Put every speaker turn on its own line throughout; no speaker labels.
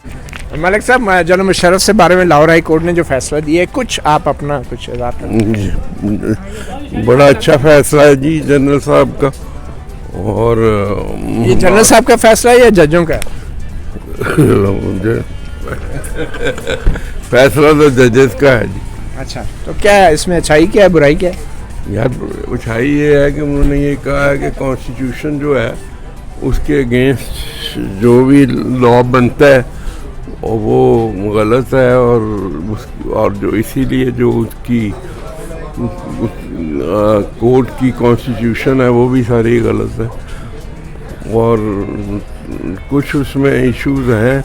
मलिक साहब, जनरल मुशर्रफ से बारे में लाहौर हाई कोर्ट ने जो फैसला दिया है, कुछ आप अपना कुछ इजाफा करें।
बड़ा अच्छा फैसला है जी जनरल साहब का। और
ये जनरल साहब का फैसला है या जजों का?
फैसला तो जजेस का है जी।
अच्छा, तो क्या है इसमें, अच्छाई क्या है, बुराई क्या है?
यार अच्छाई ये है कि उन्होंने ये कहा है कि कॉन्स्टिट्यूशन जो है उसके अगेंस्ट जो भी लॉ बनता है और वो गलत है, और जो इसीलिए जो उसकी कोर्ट की कॉन्स्टिट्यूशन है वो भी सारी गलत है। और कुछ उसमें इश्यूज हैं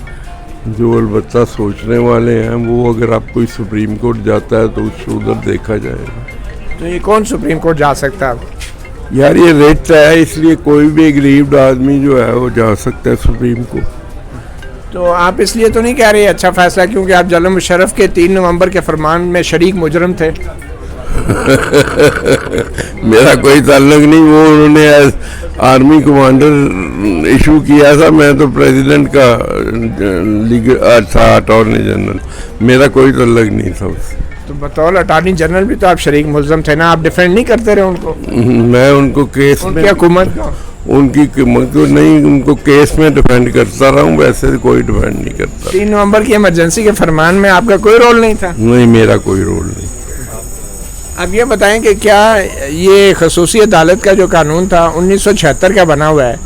जो अलबत्ता सोचने वाले हैं। वो अगर आप कोई सुप्रीम कोर्ट जाता है तो उसको उधर देखा जाएगा।
तो ये कौन सुप्रीम कोर्ट जा सकता है?
यार ये रेट है, इसलिए कोई भी गरीब आदमी जो है वो जा सकता है सुप्रीम कोर्ट।
तो आप इसलिए तो नहीं कह रहे अच्छा फैसला क्योंकि आप जनरल मुशर्रफ के 3 नवंबर के फरमान में शरीक मुजरम थे?
मेरा कोई ताल्लुक नहीं, वो उन्होंने आर्मी कमांडर इशू किया था, मैं तो प्रेसिडेंट का था, अटॉर्नी जनरल, मेरा कोई ताल्लुक नहीं था उससे।
तो बतौर अटॉर्नी जनरल भी तो आप शरीक मुलज़म थे ना, आप डिफेंड नहीं करते रहे उनको?
मैं उनको केस में,
हुकूमत का
उनकी को नहीं, उनको केस में डिफेंड करता रहा हूँ, वैसे कोई डिफेंड नहीं करता।
3 नवंबर की इमरजेंसी के फरमान में आपका कोई रोल नहीं था?
नहीं, मेरा कोई रोल नहीं।
अब ये बताएं कि क्या ये खसूसी अदालत का जो कानून था 1976 का बना हुआ है,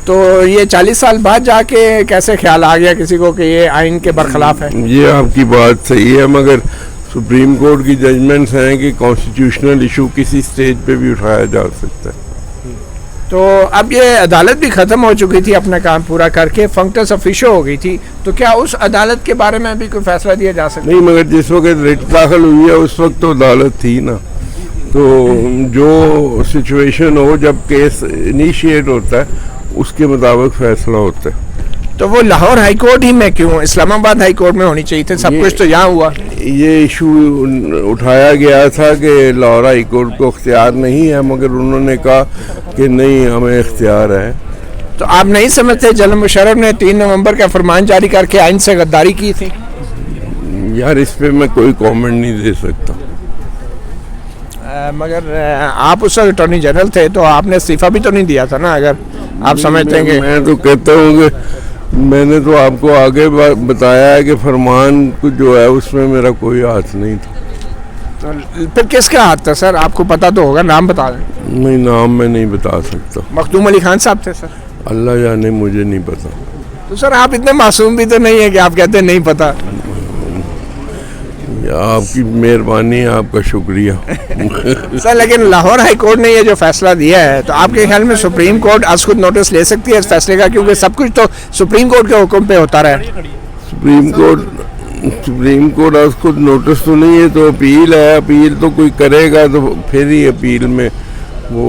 तो ये 40 साल बाद जाके कैसे ख्याल आ गया किसी को कि ये आइन के बरखिलाफ है?
ये आपकी बात सही है, मगर सुप्रीम कोर्ट की जजमेंट्स हैं कि कॉन्स्टिट्यूशनल इशू किसी स्टेज पे भी उठाया जा सकता है।
तो अब ये अदालत भी ख़त्म हो चुकी थी, अपना काम पूरा करके फंक्टस ऑफिशियो हो गई थी, तो क्या उस अदालत के बारे में भी कोई फैसला दिया जा सकता?
नहीं, मगर जिस वक्त रिट दाखिल हुई है उस वक्त तो अदालत थी ना, तो जो सिचुएशन हो जब केस इनिशिएट होता है उसके मुताबिक फैसला होता है।
तो वो लाहौर हाई कोर्ट ही में क्यों, इस्लामाबाद हाई कोर्ट में होनी चाहिए थे? सब कुछ तो यहाँ हुआ।
ये इशू उठाया गया था कि लाहौर हाई कोर्ट को इख्तियार नहीं है, मगर उन्होंने कहा कि नहीं, हमें इख्तियार है।
तो आप नहीं समझते जनरल मुशर्रफ ने 3 नवंबर का फरमान जारी करके आइन से गद्दारी की थी?
यार इस पे मैं कोई कमेंट नहीं दे सकता।
मगर आप उस वक्त अटॉर्नी जनरल थे तो आपने इस्तीफा भी तो नहीं दिया था ना, अगर आप समझते हैं?
मैं तो कहता हूँ कि मैंने तो आपको आगे बताया है कि फरमान कुछ जो है उसमें मेरा कोई हाथ नहीं था।
तो फिर किसका हाथ था सर? आपको पता तो होगा, नाम बता दें।
नहीं, नाम मैं नहीं बता सकता।
मखदूम अली खान साहब थे सर?
अल्लाह जाने, मुझे नहीं पता।
तो सर आप इतने मासूम भी तो नहीं है कि आप कहते हैं नहीं पता।
आपकी मेहरबानी, आपका शुक्रिया।
सर लेकिन लाहौर हाई कोर्ट ने ये जो फैसला दिया है, तो आपके ख्याल में सुप्रीम कोर्ट आज खुद नोटिस ले सकती है इस फैसले का, क्योंकि सब कुछ तो सुप्रीम कोर्ट के हुक्म पे होता रहा?
सुप्रीम कोर्ट आज खुद नोटिस तो नहीं है, तो अपील है, अपील तो कोई करेगा तो फिर ही अपील में वो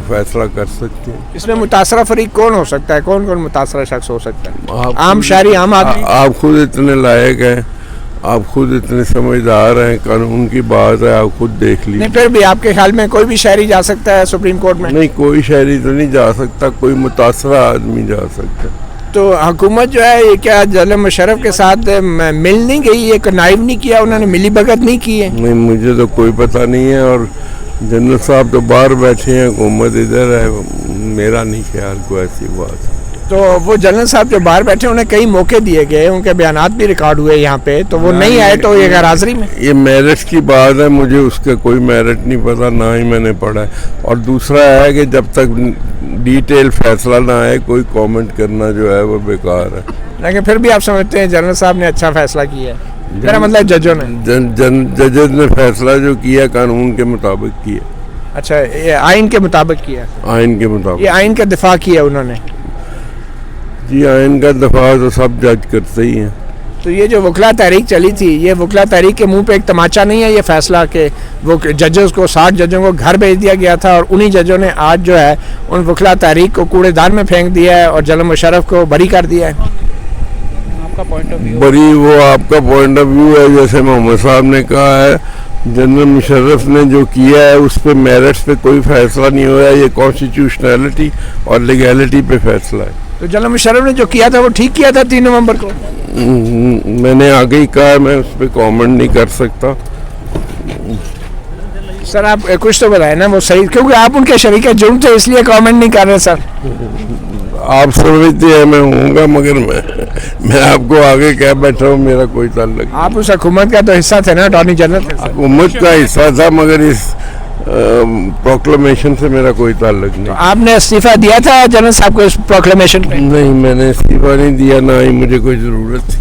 फैसला कर सकते हैं।
इसमें मुतासरा फरीक कौन हो सकता है, कौन कौन मुतासरा शख्स हो सकता है? आम शहरी, आम आदमी?
आप खुद इतने लायक हैं, आप खुद इतने समझदार हैं, कानून की बात है, आप खुद देख लीजिए।
नहीं, फिर भी आपके ख्याल में कोई भी शहरी जा सकता है सुप्रीम कोर्ट में?
नहीं, कोई शहरी तो नहीं जा सकता, कोई मुतासरा आदमी जा सकता है।
तो हुकूमत जो है ये क्या जनरल मुशर्रफ के साथ मिल नहीं गई, ये कनाइव नहीं किया, उन्होंने मिली भगत नहीं की है?
नहीं, मुझे तो कोई पता नहीं है, और जनरल साहब तो बाहर बैठे हैं, हुकूमत इधर है, मेरा नहीं ख्याल कोई ऐसी बात।
तो वो जनरल साहब जो बाहर बैठे उन्हें कई मौके दिए गए, उनके बयानात भी रिकॉर्ड हुए यहाँ पे, तो वो नहीं आए तो ये गैरहाज़िरी में? ये
मेरिट की बात है, मुझे उसका कोई मेरिट नहीं पता, ना ही मैंने पढ़ा है। और दूसरा है कि जब तक डिटेल फैसला ना आए कोई कमेंट करना जो है वो बेकार है।
लेकिन फिर भी आप समझते हैं जनरल साहब ने अच्छा फैसला किया है? मेरा मतलब जजों ने,
जजेस ने फैसला जो किया कानून के मुताबिक किया।
अच्छा, ये आइन के मुताबिक किया?
आइन के मुताबिक।
ये आइन का दिफा किया उन्होंने?
जी, आइन का दफा तो सब जज करते ही हैं।
तो ये जो वकला तहरीक चली थी, ये वकला तहरीक के मुंह पे एक तमाचा नहीं है ये फैसला कि वो जजेस को 60 जजों को घर भेज दिया गया था, और उन्हीं जजों ने आज जो है उन वकला तहरीक को कूड़ेदान में फेंक दिया है और जनरल मुशर्रफ को बरी कर दिया है? आपका पॉइंट ऑफ व्यू?
बरी वो आपका पॉइंट ऑफ व्यू है, जैसे मोहम्मद साहब ने कहा है, जनरल मुशर्रफ ने जो किया है उस पे मेरिट्स पे कोई फैसला नहीं हुआ, ये कॉन्स्टिट्यूशनैलिटी और लीगैलिटी पे फैसला है।
तो जनरल मुशर्रफ ने जो किया था वो ठीक किया था 3 नवंबर को?
मैंने आगे ही कहा, मैं उस पर कॉमेंट नहीं कर सकता।
सर आप कुछ तो बताए ना वो सही, क्योंकि आप उनके शरीक जुर्म थे इसलिए कमेंट नहीं कर रहे सर।
आप समझते हैं मैं होऊंगा, मगर मैं आपको आगे कह बैठा हूँ, मेरा कोई ताल्लुक नहीं।
आप उस हुकूमत का तो हिस्सा थे ना, अटॉर्नी जनरल थे सर।
हुकूमत का हिस्सा था, मगर इस प्रोक्लेमेशन से मेरा कोई ताल्लुक नहीं।
आपने इस्तीफा दिया था जनरल साहब को इस प्रोक्लेमेशन पे?
नहीं, मैंने इस्तीफा नहीं दिया, ना ही मुझे कोई ज़रूरत थी।